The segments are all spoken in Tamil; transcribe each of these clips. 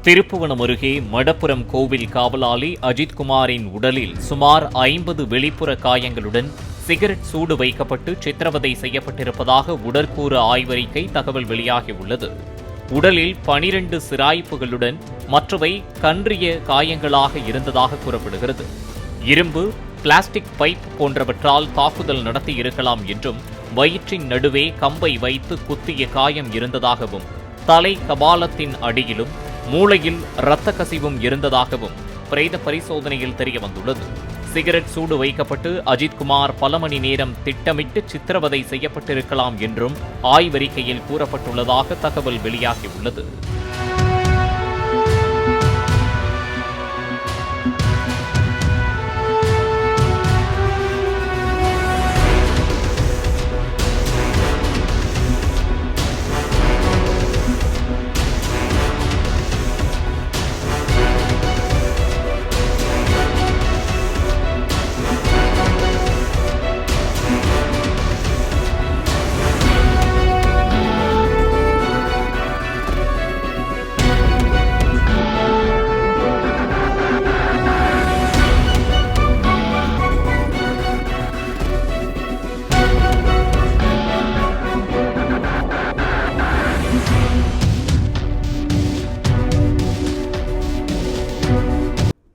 திருப்புவனம் அருகே மடப்புரம் கோவில் காவலாளி அஜித்குமாரின் உடலில் சுமார் 50 வெளிப்புற காயங்களுடன் சிகரெட் சூடு வைக்கப்பட்டு சித்திரவதை செய்யப்பட்டிருப்பதாக உடற்கூறு ஆய்வறிக்கை தகவல் வெளியாகியுள்ளது. உடலில் 12 சிராய்ப்புகளுடன் மற்றவை கன்றிய காயங்களாக இருந்ததாக கூறப்படுகிறது. இரும்பு, பிளாஸ்டிக் பைப் போன்றவற்றால் தாக்குதல் நடத்தியிருக்கலாம் என்றும், வயிற்றின் நடுவே கம்பை வைத்து குத்திய காயம் இருந்ததாகவும், தலை கபாலத்தின் அடியிலும் மூளையில் இரத்த கசிவும் இருந்ததாகவும் பிரேத பரிசோதனையில் தெரியவந்துள்ளது. சிகரெட் சூடு வைக்கப்பட்டு அஜித்குமார் பல மணி நேரம் திட்டமிட்டு சித்திரவதை செய்யப்பட்டிருக்கலாம் என்றும் ஆய்வறிக்கையில் கூறப்பட்டுள்ளதாக தகவல் வெளியாகியுள்ளது.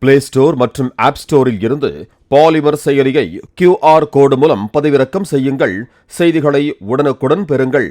பிளே ஸ்டோர் மற்றும் ஆப் ஸ்டோரில் இருந்து பாலிமர் செயலியை QR கோடு மூலம் பதிவிறக்கம் செய்யுங்கள். செய்திகளை உடனுக்குடன் பெறுங்கள்.